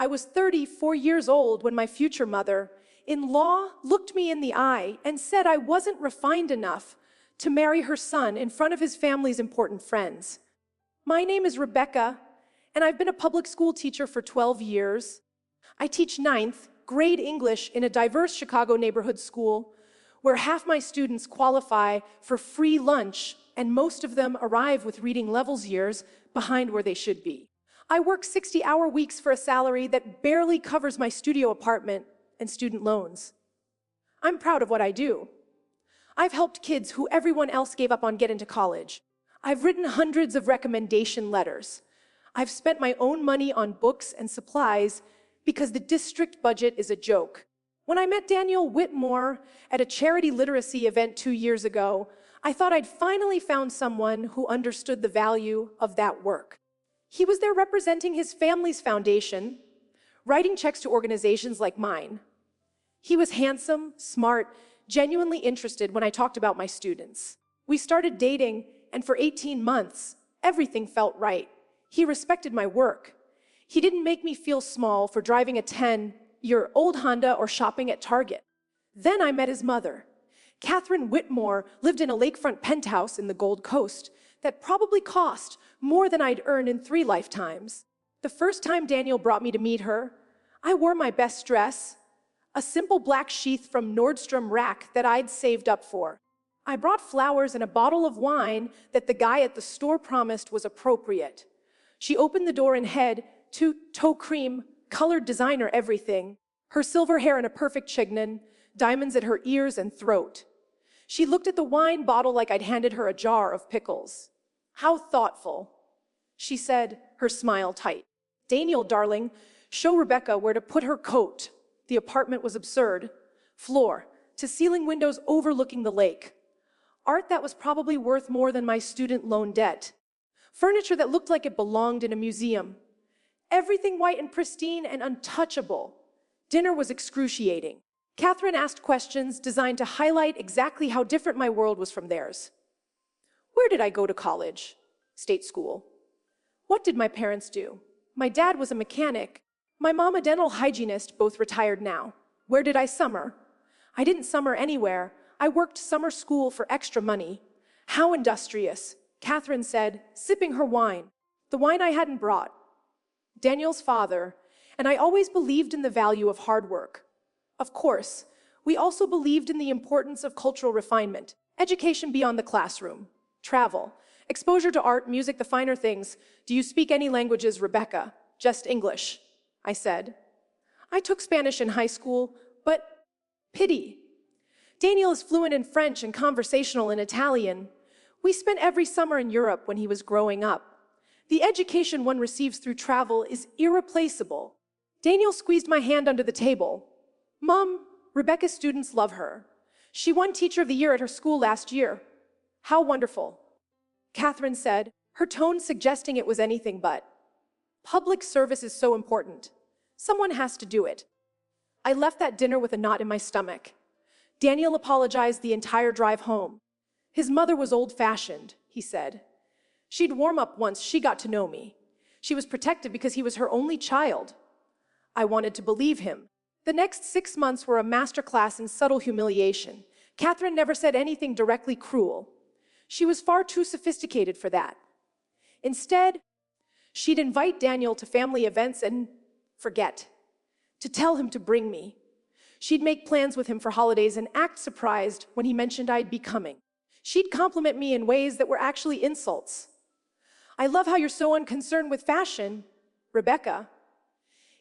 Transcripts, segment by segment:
I was 34 years old when my future mother-in-law looked me in the eye and said I wasn't refined enough to marry her son in front of his family's important friends. My name is Rebecca, and I've been a public school teacher for 12 years. I teach 9th grade English in a diverse Chicago neighborhood school where half my students qualify for free lunch and most of them arrive with reading levels years behind where they should be. I work 60-hour weeks for a salary that barely covers my studio apartment and student loans. I'm proud of what I do. I've helped kids who everyone else gave up on get into college. I've written hundreds of recommendation letters. I've spent my own money on books and supplies because the district budget is a joke. When I met Daniel Whitmore at a charity literacy event 2 years ago, I thought I'd finally found someone who understood the value of that work. He was there representing his family's foundation, writing checks to organizations like mine. He was handsome, smart, genuinely interested when I talked about my students. We started dating, and for 18 months, everything felt right. He respected my work. He didn't make me feel small for driving a 10-year-old Honda or shopping at Target. Then I met his mother. Catherine Whitmore lived in a lakefront penthouse in the Gold Coast that probably cost more than I'd earned in 3 lifetimes. The first time Daniel brought me to meet her, I wore my best dress, a simple black sheath from Nordstrom Rack that I'd saved up for. I brought flowers and a bottle of wine that the guy at the store promised was appropriate. She opened the door and head to toe cream, colored designer everything, her silver hair in a perfect chignon, diamonds at her ears and throat. She looked at the wine bottle like I'd handed her a jar of pickles. How thoughtful, she said, her smile tight. Daniel, darling, show Rebecca where to put her coat. The apartment was absurd. Floor to ceiling windows overlooking the lake. Art that was probably worth more than my student loan debt. Furniture that looked like it belonged in a museum. Everything white and pristine and untouchable. Dinner was excruciating. Catherine asked questions designed to highlight exactly how different my world was from theirs. Where did I go to college? State school. What did my parents do? My dad was a mechanic. My mom a dental hygienist, both retired now. Where did I summer? I didn't summer anywhere. I worked summer school for extra money. How industrious, Catherine said, sipping her wine. The wine I hadn't brought. Daniel's father, and I always believed in the value of hard work. Of course, we also believed in the importance of cultural refinement, education beyond the classroom, travel, exposure to art, music, the finer things. Do you speak any languages, Rebecca? Just English, I said. I took Spanish in high school, but pity. Daniel is fluent in French and conversational in Italian. We spent every summer in Europe when he was growing up. The education one receives through travel is irreplaceable. Daniel squeezed my hand under the table. Mom, Rebecca's students love her. She won Teacher of the Year at her school last year. How wonderful, Catherine said, her tone suggesting it was anything but. Public service is so important. Someone has to do it. I left that dinner with a knot in my stomach. Daniel apologized the entire drive home. His mother was old-fashioned, he said. She'd warm up once she got to know me. She was protective because he was her only child. I wanted to believe him. The next 6 months were a masterclass in subtle humiliation. Catherine never said anything directly cruel. She was far too sophisticated for that. Instead, she'd invite Daniel to family events and forget, to tell him to bring me. She'd make plans with him for holidays and act surprised when he mentioned I'd be coming. She'd compliment me in ways that were actually insults. I love how you're so unconcerned with fashion, Rebecca.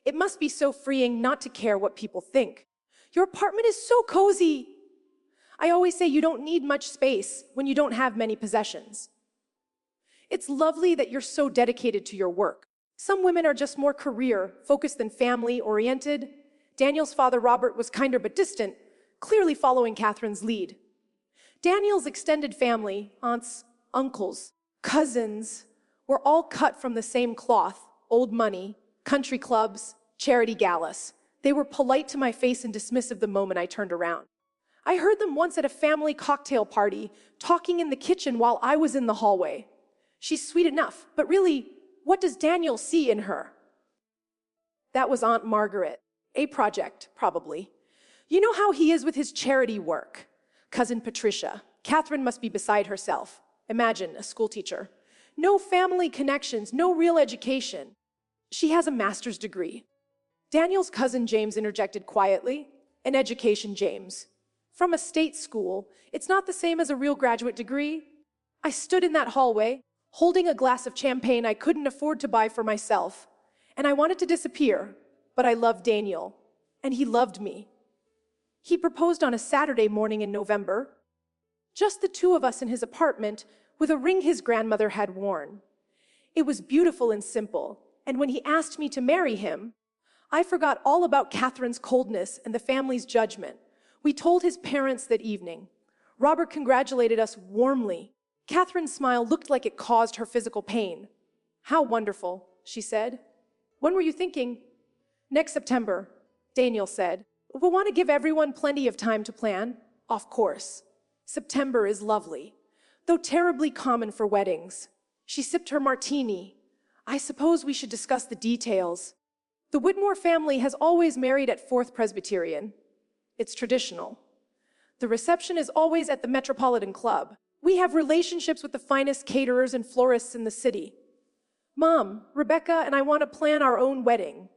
It must be so freeing not to care what people think. Your apartment is so cozy. I always say you don't need much space when you don't have many possessions. It's lovely that you're so dedicated to your work. Some women are just more career-focused than family-oriented. Daniel's father, Robert, was kinder but distant, clearly following Catherine's lead. Daniel's extended family, aunts, uncles, cousins, were all cut from the same cloth, old money, country clubs, charity galas. They were polite to my face and dismissive the moment I turned around. I heard them once at a family cocktail party, talking in the kitchen while I was in the hallway. She's sweet enough, but really, what does Daniel see in her? That was Aunt Margaret. A project, probably. You know how he is with his charity work. Cousin Patricia. Catherine must be beside herself. Imagine a schoolteacher. No family connections, no real education. She has a master's degree. Daniel's cousin James interjected quietly. An education, James. From a state school, it's not the same as a real graduate degree. I stood in that hallway, holding a glass of champagne I couldn't afford to buy for myself. And I wanted to disappear, but I loved Daniel, and he loved me. He proposed on a Saturday morning in November. Just the two of us in his apartment, with a ring his grandmother had worn. It was beautiful and simple, and when he asked me to marry him, I forgot all about Catherine's coldness and the family's judgment. We told his parents that evening. Robert congratulated us warmly. Catherine's smile looked like it caused her physical pain. How wonderful, she said. When were you thinking? Next September, Daniel said. We'll want to give everyone plenty of time to plan. Of course. September is lovely, though terribly common for weddings. She sipped her martini. I suppose we should discuss the details. The Whitmore family has always married at Fourth Presbyterian. It's traditional. The reception is always at the Metropolitan Club. We have relationships with the finest caterers and florists in the city. Mom, Rebecca and I want to plan our own wedding,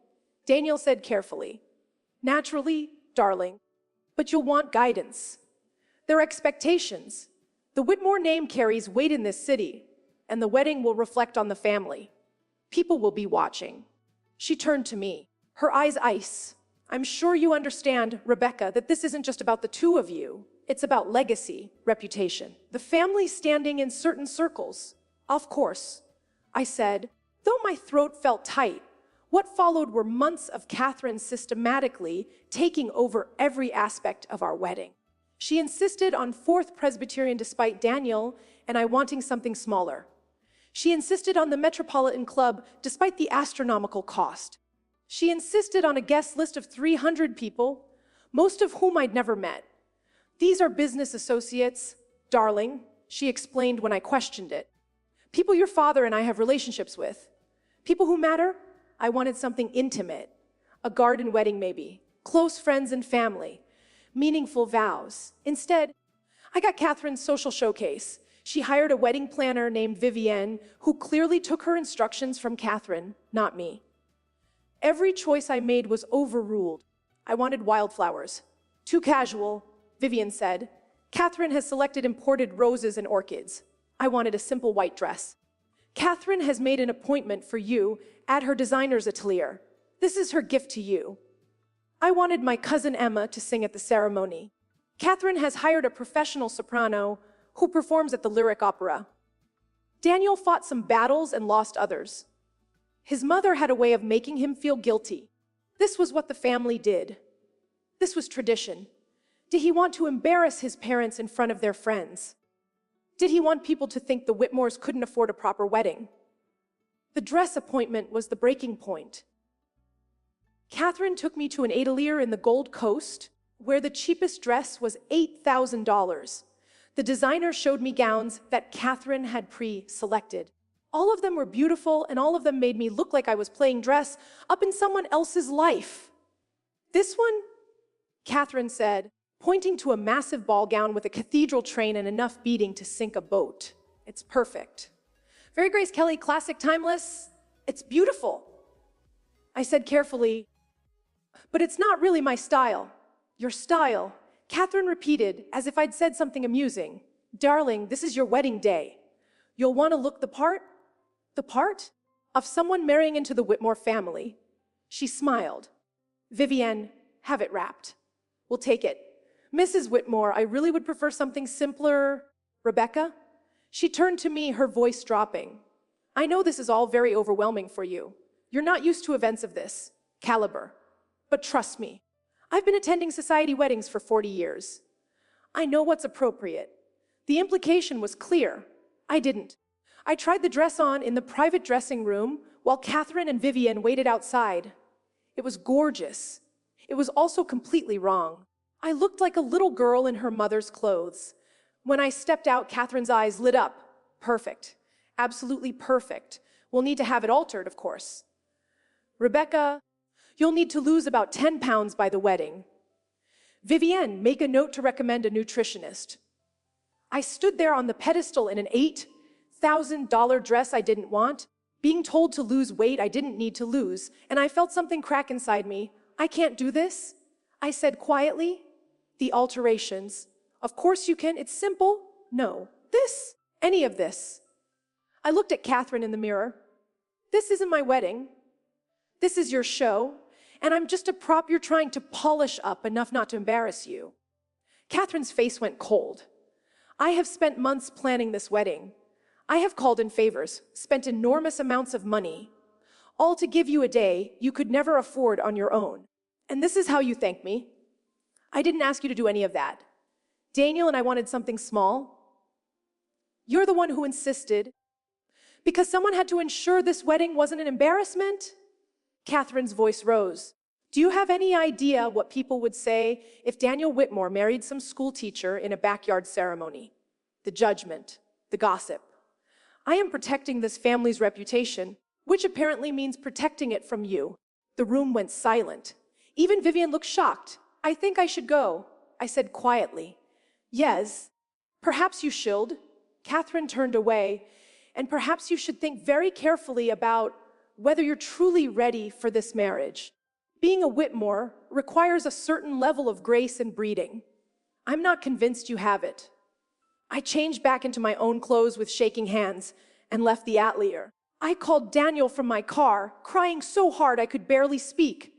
Daniel said carefully. Naturally, darling, but you'll want guidance. Their expectations. The Whitmore name carries weight in this city, and the wedding will reflect on the family. People will be watching. She turned to me, her eyes ice. I'm sure you understand, Rebecca, that this isn't just about the two of you. It's about legacy, reputation, the family standing in certain circles. Of course, I said, though my throat felt tight. What followed were months of Catherine systematically taking over every aspect of our wedding. She insisted on Fourth Presbyterian despite Daniel and I wanting something smaller. She insisted on the Metropolitan Club despite the astronomical cost. She insisted on a guest list of 300 people, most of whom I'd never met. These are business associates, darling, she explained when I questioned it. People your father and I have relationships with. People who matter. I wanted something intimate. A garden wedding maybe. Close friends and family. Meaningful vows. Instead, I got Catherine's social showcase. She hired a wedding planner named Vivienne, who clearly took her instructions from Catherine, not me. Every choice I made was overruled. I wanted wildflowers. Too casual, Vivienne said. Catherine has selected imported roses and orchids. I wanted a simple white dress. Catherine has made an appointment for you at her designer's atelier. This is her gift to you. I wanted my cousin Emma to sing at the ceremony. Catherine has hired a professional soprano who performs at the Lyric Opera. Daniel fought some battles and lost others. His mother had a way of making him feel guilty. This was what the family did. This was tradition. Did he want to embarrass his parents in front of their friends? Did he want people to think the Whitmores couldn't afford a proper wedding? The dress appointment was the breaking point. Catherine took me to an atelier in the Gold Coast, where the cheapest dress was $8,000. The designer showed me gowns that Catherine had pre-selected. All of them were beautiful, and all of them made me look like I was playing dress up in someone else's life. This one, Catherine said, pointing to a massive ball gown with a cathedral train and enough beading to sink a boat. It's perfect. Very Grace Kelly, classic, timeless. It's beautiful. I said carefully, but it's not really my style. Your style, Catherine repeated as if I'd said something amusing. Darling, this is your wedding day. You'll want to look the part? The part? Of someone marrying into the Whitmore family. She smiled. Vivienne, have it wrapped. We'll take it. Mrs. Whitmore, I really would prefer something simpler. Rebecca? She turned to me, her voice dropping. I know this is all very overwhelming for you. You're not used to events of this caliber. But trust me, I've been attending society weddings for 40 years. I know what's appropriate. The implication was clear. I didn't. I tried the dress on in the private dressing room while Catherine and Vivienne waited outside. It was gorgeous. It was also completely wrong. I looked like a little girl in her mother's clothes. When I stepped out, Catherine's eyes lit up. Perfect. Absolutely perfect. We'll need to have it altered, of course. Rebecca, You'll need to lose about 10 pounds by the wedding. Vivienne, make a note to recommend a nutritionist. I stood there on the pedestal in an $8,000 dress I didn't want, being told to lose weight I didn't need to lose, and I felt something crack inside me. I can't do this, I said quietly. The alterations. Of course you can, it's simple. No. This, any of this. I looked at Catherine in the mirror. This isn't my wedding. This is your show, and I'm just a prop you're trying to polish up enough not to embarrass you. Catherine's face went cold. I have spent months planning this wedding. I have called in favors, spent enormous amounts of money, all to give you a day you could never afford on your own. And this is how you thank me. I didn't ask you to do any of that. Daniel and I wanted something small. You're the one who insisted, because someone had to ensure this wedding wasn't an embarrassment. Catherine's voice rose. Do you have any idea what people would say if Daniel Whitmore married some school teacher in a backyard ceremony? The judgment, the gossip. I am protecting this family's reputation, which apparently means protecting it from you. The room went silent. Even Vivienne looked shocked. I think I should go, I said quietly. Yes, perhaps you should. Catherine turned away. And perhaps you should think very carefully about whether you're truly ready for this marriage. Being a Whitmore requires a certain level of grace and breeding. I'm not convinced you have it. I changed back into my own clothes with shaking hands and left the atelier. I called Daniel from my car, crying so hard I could barely speak.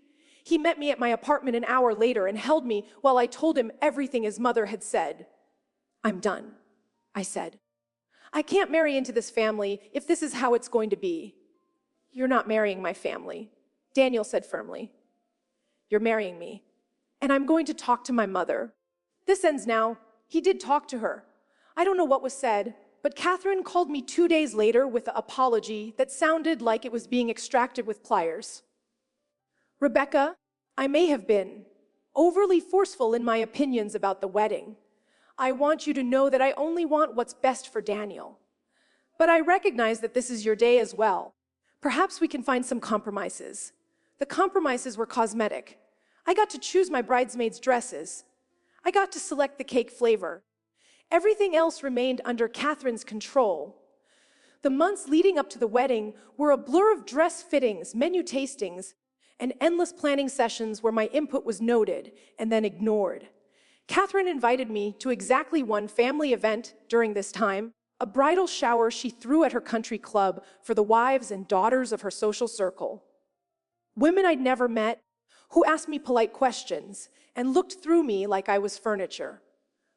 He met me at my apartment an hour later and held me while I told him everything his mother had said. I'm done, I said. I can't marry into this family if this is how it's going to be. You're not marrying my family, Daniel said firmly. You're marrying me, and I'm going to talk to my mother. This ends now. He did talk to her. I don't know what was said, but Catherine called me 2 days later with an apology that sounded like it was being extracted with pliers. Rebecca, I may have been overly forceful in my opinions about the wedding. I want you to know that I only want what's best for Daniel. But I recognize that this is your day as well. Perhaps we can find some compromises. The compromises were cosmetic. I got to choose my bridesmaids' dresses. I got to select the cake flavor. Everything else remained under Catherine's control. The months leading up to the wedding were a blur of dress fittings, menu tastings, and endless planning sessions where my input was noted and then ignored. Catherine invited me to exactly one family event during this time, a bridal shower she threw at her country club for the wives and daughters of her social circle. Women I'd never met, who asked me polite questions and looked through me like I was furniture.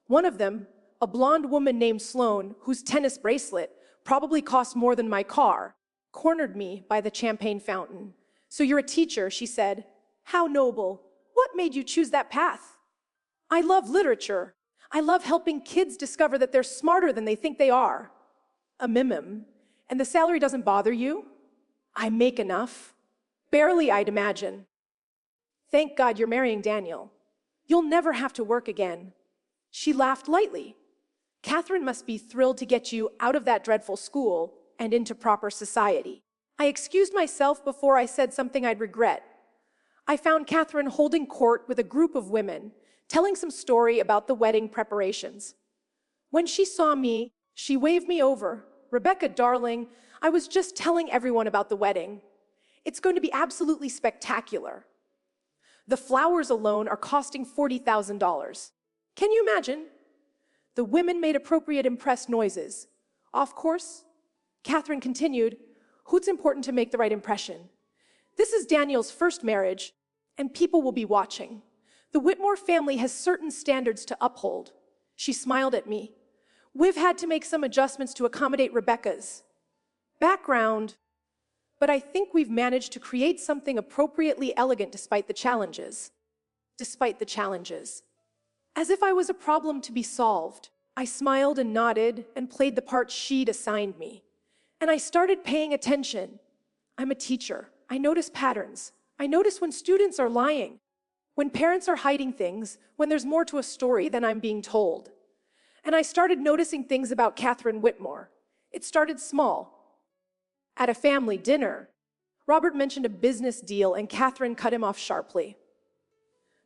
One of them, a blonde woman named Sloane, whose tennis bracelet probably cost more than my car, cornered me by the champagne fountain. So you're a teacher, she said. How noble. What made you choose that path? I love literature. I love helping kids discover that they're smarter than they think they are. A mimim. And the salary doesn't bother you? I make enough. Barely, I'd imagine. Thank God you're marrying Daniel. You'll never have to work again. She laughed lightly. Catherine must be thrilled to get you out of that dreadful school and into proper society. I excused myself before I said something I'd regret. I found Catherine holding court with a group of women, telling some story about the wedding preparations. When she saw me, she waved me over. Rebecca, darling, I was just telling everyone about the wedding. It's going to be absolutely spectacular. The flowers alone are costing $40,000. Can you imagine? The women made appropriate impressed noises. Of course, Catherine continued, who's important to make the right impression? This is Daniel's first marriage, and people will be watching. The Whitmore family has certain standards to uphold. She smiled at me. We've had to make some adjustments to accommodate Rebecca's background, but I think we've managed to create something appropriately elegant despite the challenges. Despite the challenges. As if I was a problem to be solved, I smiled and nodded and played the part she'd assigned me. And I started paying attention. I'm a teacher. I notice patterns. I notice when students are lying, when parents are hiding things, when there's more to a story than I'm being told. And I started noticing things about Catherine Whitmore. It started small. At a family dinner, Robert mentioned a business deal, and Catherine cut him off sharply.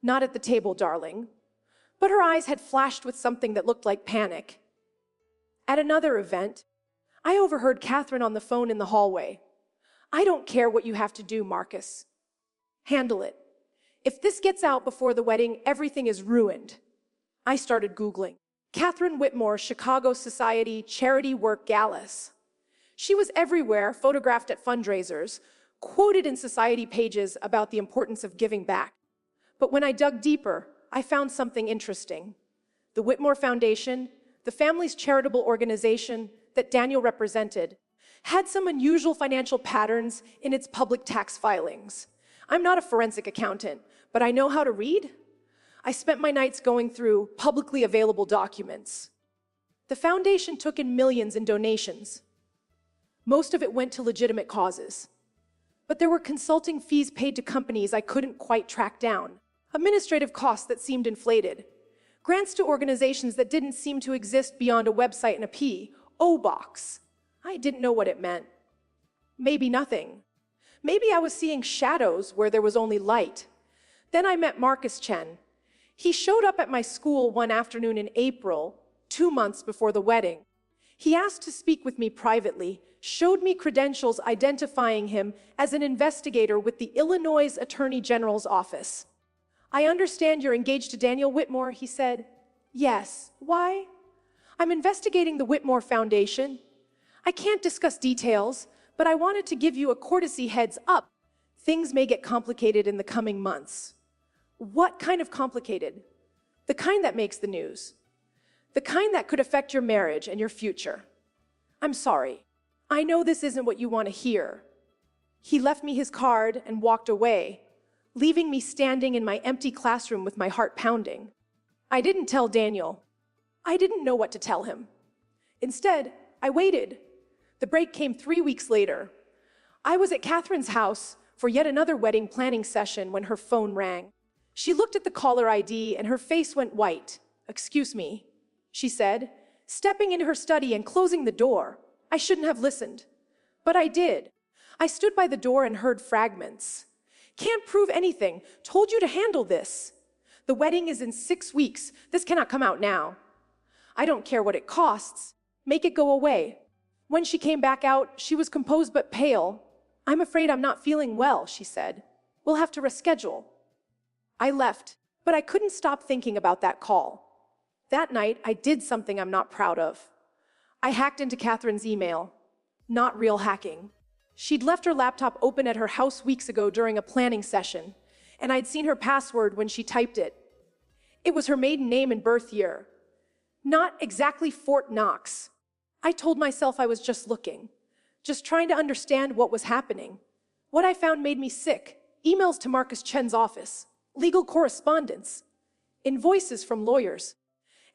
Not at the table, darling. But her eyes had flashed with something that looked like panic. At another event, I overheard Catherine on the phone in the hallway. I don't care what you have to do, Marcus. Handle it. If this gets out before the wedding, everything is ruined. I started Googling. Catherine Whitmore, Chicago Society Charity Work Galas. She was everywhere, photographed at fundraisers, quoted in society pages about the importance of giving back. But when I dug deeper, I found something interesting. The Whitmore Foundation, the family's charitable organization that Daniel represented, had some unusual financial patterns in its public tax filings. I'm not a forensic accountant, but I know how to read. I spent my nights going through publicly available documents. The foundation took in millions in donations. Most of it went to legitimate causes. But there were consulting fees paid to companies I couldn't quite track down, administrative costs that seemed inflated, grants to organizations that didn't seem to exist beyond a website and a P.O. box. I didn't know what it meant. Maybe nothing. Maybe I was seeing shadows where there was only light. Then I met Marcus Chen. He showed up at my school one afternoon in April, 2 months before the wedding. He asked to speak with me privately, showed me credentials identifying him as an investigator with the Illinois Attorney General's office. I understand you're engaged to Daniel Whitmore, he said. Yes. Why? I'm investigating the Whitmore Foundation. I can't discuss details, but I wanted to give you a courtesy heads up. Things may get complicated in the coming months. What kind of complicated? The kind that makes the news. The kind that could affect your marriage and your future. I'm sorry. I know this isn't what you want to hear. He left me his card and walked away, leaving me standing in my empty classroom with my heart pounding. I didn't tell Daniel. I didn't know what to tell him. Instead, I waited. The break came 3 weeks later. I was at Catherine's house for yet another wedding planning session when her phone rang. She looked at the caller ID and her face went white. "Excuse me," she said, stepping into her study and closing the door. I shouldn't have listened, but I did. I stood by the door and heard fragments. "Can't prove anything. Told you to handle this. The wedding is in 6 weeks. This cannot come out now. I don't care what it costs. Make it go away." When she came back out, she was composed but pale. "I'm afraid I'm not feeling well," she said. "We'll have to reschedule." I left, but I couldn't stop thinking about that call. That night, I did something I'm not proud of. I hacked into Catherine's email. Not real hacking. She'd left her laptop open at her house weeks ago during a planning session, and I'd seen her password when she typed it. It was her maiden name and birth year. Not exactly Fort Knox. I told myself I was just looking, just trying to understand what was happening. What I found made me sick. Emails to Marcus Chen's office, legal correspondence, invoices from lawyers,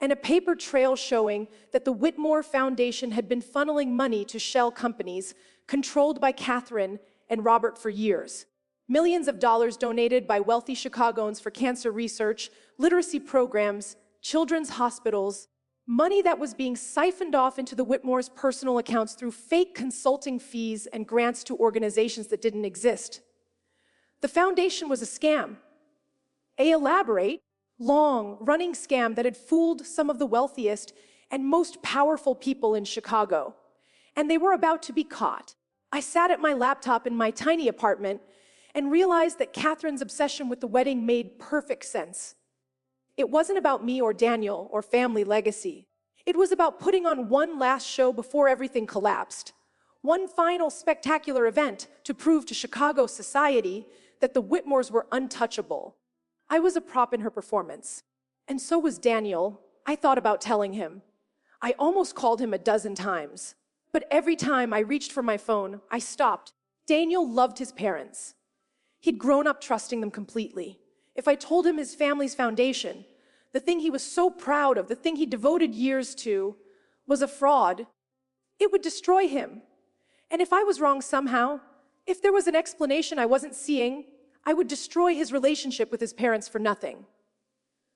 and a paper trail showing that the Whitmore Foundation had been funneling money to shell companies controlled by Catherine and Robert for years. Millions of dollars donated by wealthy Chicagoans for cancer research, literacy programs, children's hospitals, money that was being siphoned off into the Whitmore's personal accounts through fake consulting fees and grants to organizations that didn't exist. The foundation was a scam. An elaborate, long-running scam that had fooled some of the wealthiest and most powerful people in Chicago. And they were about to be caught. I sat at my laptop in my tiny apartment and realized that Catherine's obsession with the wedding made perfect sense. It wasn't about me or Daniel or family legacy. It was about putting on one last show before everything collapsed. One final spectacular event to prove to Chicago society that the Whitmores were untouchable. I was a prop in her performance. And so was Daniel. I thought about telling him. I almost called him a dozen times. But every time I reached for my phone, I stopped. Daniel loved his parents. He'd grown up trusting them completely. If I told him his family's foundation, the thing he was so proud of, the thing he devoted years to, was a fraud, it would destroy him. And if I was wrong somehow, if there was an explanation I wasn't seeing, I would destroy his relationship with his parents for nothing.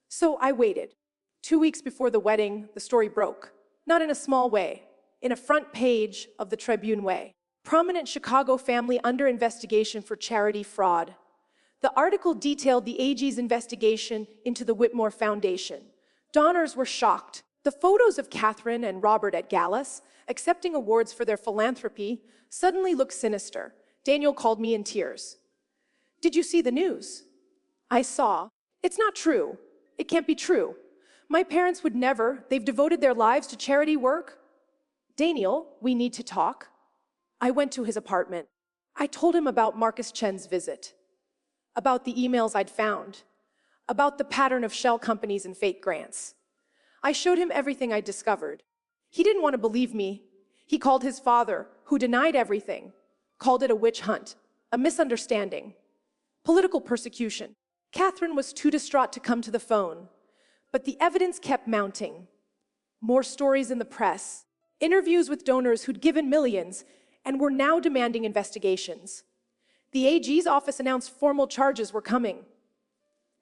So I waited. 2 weeks before the wedding, the story broke. Not in a small way, in a front page of the Tribune way. Prominent Chicago family under investigation for charity fraud. The article detailed the AG's investigation into the Whitmore Foundation. Donors were shocked. The photos of Catherine and Robert at galas, accepting awards for their philanthropy, suddenly looked sinister. Daniel called me in tears. "Did you see the news?" I saw. "It's not true. It can't be true. My parents would never. They've devoted their lives to charity work." "Daniel, we need to talk." I went to his apartment. I told him about Marcus Chen's visit, about the emails I'd found, about the pattern of shell companies and fake grants. I showed him everything I'd discovered. He didn't want to believe me. He called his father, who denied everything, called it a witch hunt, a misunderstanding, political persecution. Catherine was too distraught to come to the phone, but the evidence kept mounting. More stories in the press, interviews with donors who'd given millions and were now demanding investigations. The AG's office announced formal charges were coming.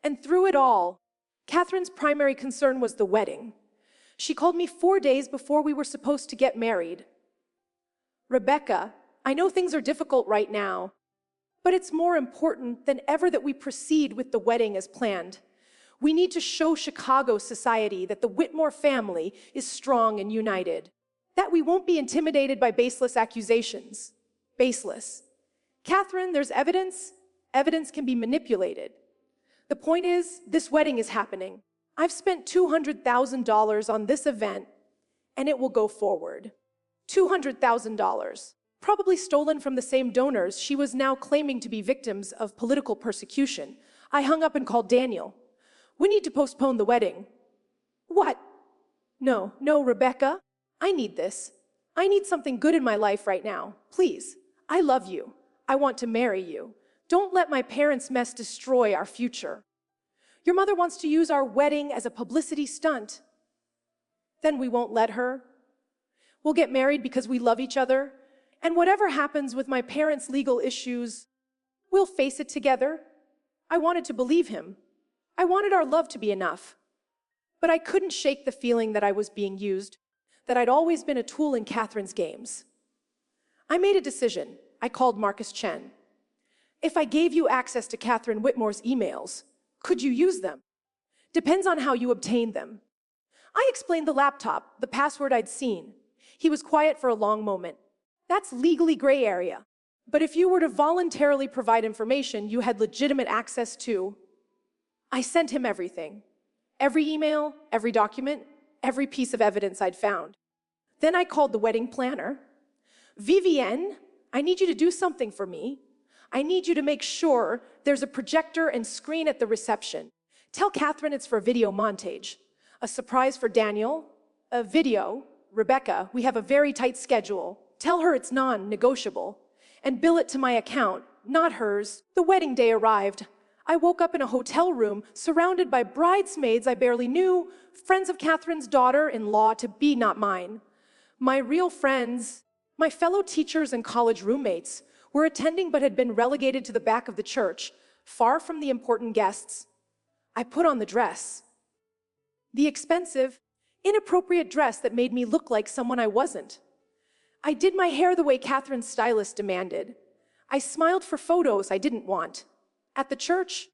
And through it all, Catherine's primary concern was the wedding. She called me 4 days before we were supposed to get married. "Rebecca, I know things are difficult right now, but it's more important than ever that we proceed with the wedding as planned. We need to show Chicago society that the Whitmore family is strong and united, that we won't be intimidated by baseless accusations." Baseless. "Catherine, there's evidence. Evidence can be manipulated. The point is, this wedding is happening. I've spent $200,000 on this event, and it will go forward." $200,000. Probably stolen from the same donors she was now claiming to be victims of political persecution. I hung up and called Daniel. "We need to postpone the wedding." "What?" No, Rebecca. I need this. I need something good in my life right now. Please. I love you. I want to marry you. Don't let my parents' mess destroy our future. Your mother wants to use our wedding as a publicity stunt. Then we won't let her. We'll get married because we love each other, and whatever happens with my parents' legal issues, we'll face it together. I wanted to believe him. I wanted our love to be enough. But I couldn't shake the feeling that I was being used, that I'd always been a tool in Catherine's games. I made a decision. I called Marcus Chen. "If I gave you access to Catherine Whitmore's emails, could you use them? Depends on how you obtained them." I explained the laptop, the password I'd seen. He was quiet for a long moment. "That's legally gray area. But if you were to voluntarily provide information you had legitimate access to..." I sent him everything. Every email, every document, every piece of evidence I'd found. Then I called the wedding planner. "Vivienne, I need you to do something for me. I need you to make sure there's a projector and screen at the reception. Tell Catherine it's for a video montage. A surprise for Daniel. A video. Rebecca, we have a very tight schedule. Tell her it's non-negotiable. And bill it to my account, not hers." The wedding day arrived. I woke up in a hotel room, surrounded by bridesmaids I barely knew, friends of Catherine's daughter-in-law to be, not mine. My real friends, my fellow teachers and college roommates, were attending but had been relegated to the back of the church, far from the important guests. I put on the dress. The expensive, inappropriate dress that made me look like someone I wasn't. I did my hair the way Catherine's stylist demanded. I smiled for photos I didn't want. At the church,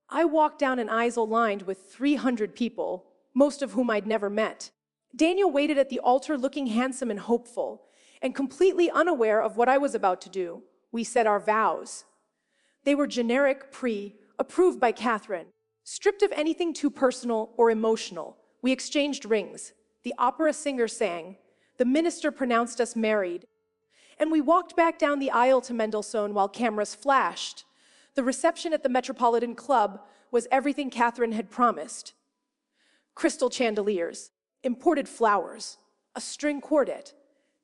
I walked down an aisle lined with 300 people, most of whom I'd never met. Daniel waited at the altar looking handsome and hopeful, and completely unaware of what I was about to do. We said our vows. They were generic, approved by Catherine, stripped of anything too personal or emotional. We exchanged rings. The opera singer sang. The minister pronounced us married. And we walked back down the aisle to Mendelssohn while cameras flashed. The reception at the Metropolitan Club was everything Catherine had promised. Crystal chandeliers, imported flowers, a string quartet,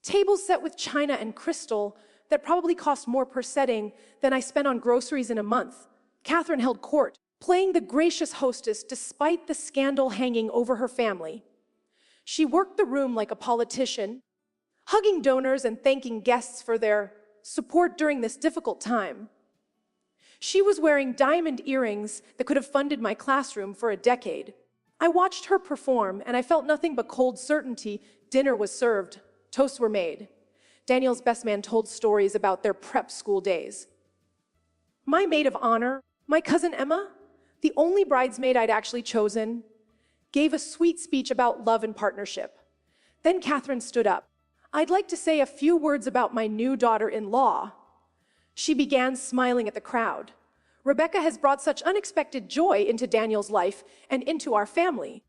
tables set with china and crystal that probably cost more per setting than I spent on groceries in a month. Catherine held court, playing the gracious hostess despite the scandal hanging over her family. She worked the room like a politician, hugging donors and thanking guests for their support during this difficult time. She was wearing diamond earrings that could have funded my classroom for a decade. I watched her perform, and I felt nothing but cold certainty. Dinner was served. Toasts were made. Daniel's best man told stories about their prep school days. My maid of honor, my cousin Emma, the only bridesmaid I'd actually chosen, gave a sweet speech about love and partnership. Then Catherine stood up. "I'd like to say a few words about my new daughter-in-law." She began smiling at the crowd. "Rebecca has brought such unexpected joy into Daniel's life and into our family.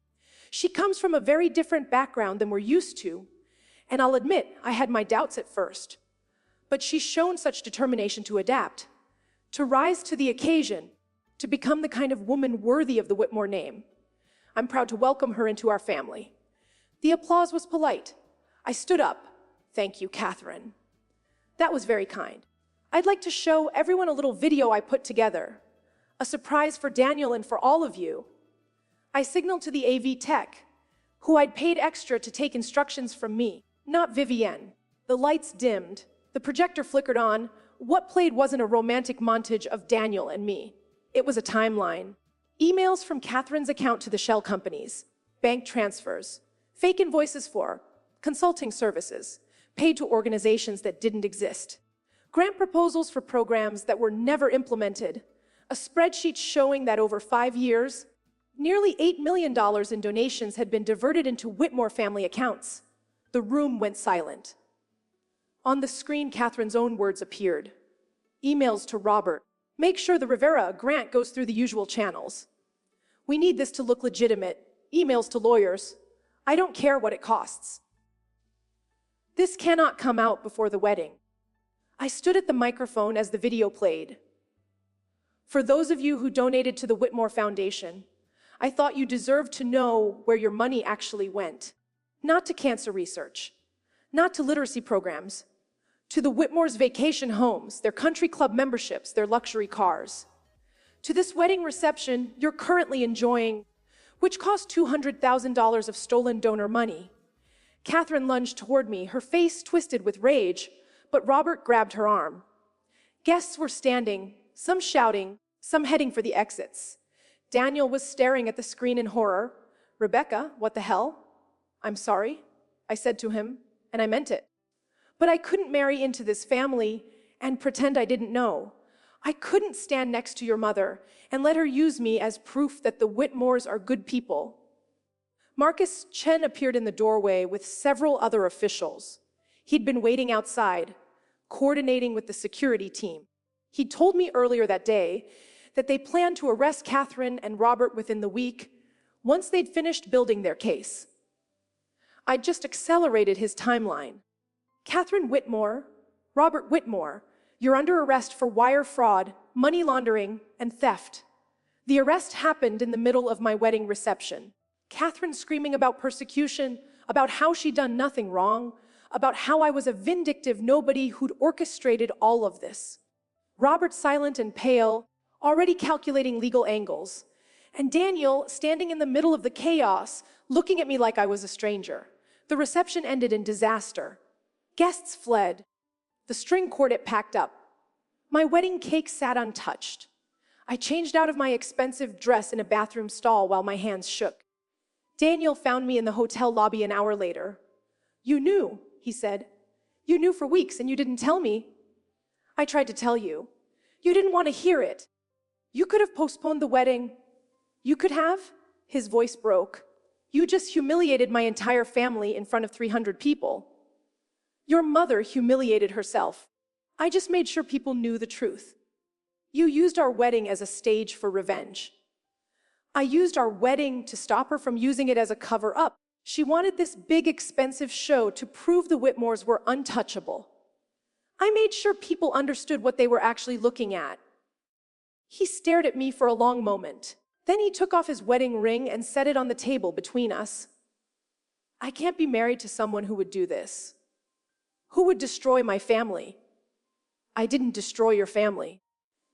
She comes from a very different background than we're used to, and I'll admit I had my doubts at first. But she's shown such determination to adapt, to rise to the occasion, to become the kind of woman worthy of the Whitmore name. I'm proud to welcome her into our family." The applause was polite. I stood up. "Thank you, Catherine. That was very kind. I'd like to show everyone a little video I put together, a surprise for Daniel and for all of you." I signaled to the AV tech, who I'd paid extra to take instructions from me, not Vivienne. The lights dimmed, the projector flickered on. What played wasn't a romantic montage of Daniel and me. It was a timeline. Emails from Catherine's account to the shell companies, bank transfers, fake invoices for consulting services, paid to organizations that didn't exist, grant proposals for programs that were never implemented, a spreadsheet showing that over 5 years, nearly $8 million in donations had been diverted into Whitmore family accounts. The room went silent. On the screen, Catherine's own words appeared. Emails to Robert. "Make sure the Rivera grant goes through the usual channels. We need this to look legitimate." Emails to lawyers. "I don't care what it costs. This cannot come out before the wedding." I stood at the microphone as the video played. "For those of you who donated to the Whitmore Foundation, I thought you deserved to know where your money actually went. Not to cancer research, not to literacy programs, to the Whitmore's vacation homes, their country club memberships, their luxury cars. To this wedding reception you're currently enjoying, which cost $200,000 of stolen donor money." Catherine lunged toward me, her face twisted with rage, but Robert grabbed her arm. Guests were standing, some shouting, some heading for the exits. Daniel was staring at the screen in horror. "Rebecca, what the hell?" "I'm sorry," I said to him, and I meant it. But I couldn't marry into this family and pretend I didn't know. I couldn't stand next to your mother and let her use me as proof that the Whitmores are good people. Marcus Chen appeared in the doorway with several other officials. He'd been waiting outside, coordinating with the security team. He told me earlier that day that they planned to arrest Catherine and Robert within the week, once they'd finished building their case. I'd just accelerated his timeline. "Catherine Whitmore, Robert Whitmore, you're under arrest for wire fraud, money laundering, and theft. The arrest happened in the middle of my wedding reception." Catherine screaming about persecution, about how she'd done nothing wrong, about how I was a vindictive nobody who'd orchestrated all of this. Robert silent and pale, already calculating legal angles, and Daniel standing in the middle of the chaos, looking at me like I was a stranger. The reception ended in disaster. Guests fled. The string quartet packed up. My wedding cake sat untouched. I changed out of my expensive dress in a bathroom stall while my hands shook. Daniel found me in the hotel lobby an hour later. "You knew," he said. "You knew for weeks and you didn't tell me." "I tried to tell you. You didn't want to hear it. You could have postponed the wedding. You could have." His voice broke. "You just humiliated my entire family in front of 300 people. Your mother humiliated herself. I just made sure people knew the truth. You used our wedding as a stage for revenge. I used our wedding to stop her from using it as a cover-up. She wanted this big, expensive show to prove the Whitmores were untouchable. I made sure people understood what they were actually looking at." He stared at me for a long moment. Then he took off his wedding ring and set it on the table between us. "I can't be married to someone who would do this. Who would destroy my family." "I didn't destroy your family.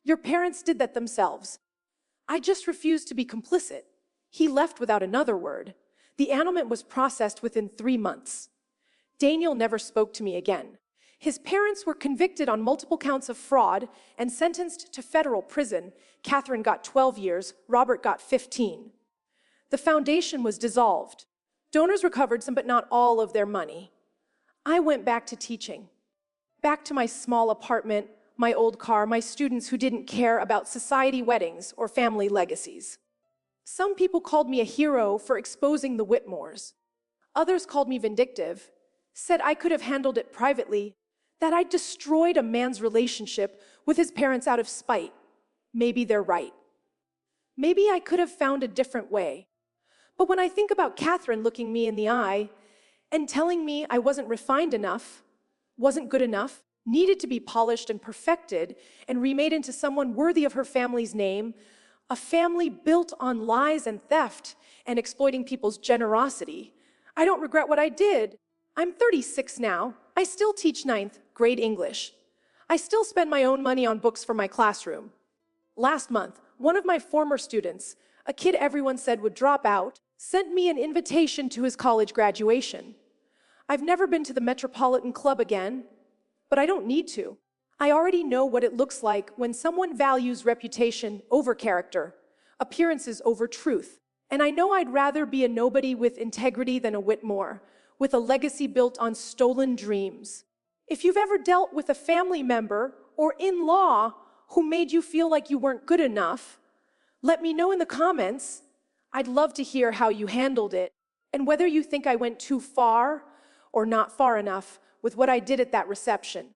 Your parents did that themselves. I just refused to be complicit." He left without another word. The annulment was processed within 3 months. Daniel never spoke to me again. His parents were convicted on multiple counts of fraud and sentenced to federal prison. Catherine got 12 years, Robert got 15. The foundation was dissolved. Donors recovered some but not all of their money. I went back to teaching. Back to my small apartment, my old car, my students who didn't care about society weddings or family legacies. Some people called me a hero for exposing the Whitmores. Others called me vindictive, said I could have handled it privately, that I destroyed a man's relationship with his parents out of spite. Maybe they're right. Maybe I could have found a different way. But when I think about Catherine looking me in the eye and telling me I wasn't refined enough, wasn't good enough, needed to be polished and perfected and remade into someone worthy of her family's name, a family built on lies and theft and exploiting people's generosity, I don't regret what I did. I'm 36 now. I still teach ninth grade English. I still spend my own money on books for my classroom. Last month, one of my former students, a kid everyone said would drop out, sent me an invitation to his college graduation. I've never been to the Metropolitan Club again, but I don't need to. I already know what it looks like when someone values reputation over character, appearances over truth. And I know I'd rather be a nobody with integrity than a Whitmore, with a legacy built on stolen dreams. If you've ever dealt with a family member or in-law who made you feel like you weren't good enough, let me know in the comments. I'd love to hear how you handled it and whether you think I went too far or not far enough with what I did at that reception.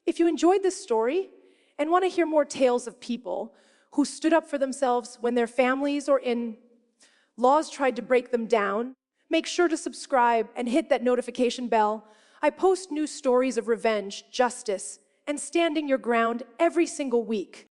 If you enjoyed this story and want to hear more tales of people who stood up for themselves when their families or in-laws tried to break them down, make sure to subscribe and hit that notification bell. I post new stories of revenge, justice, and standing your ground every single week.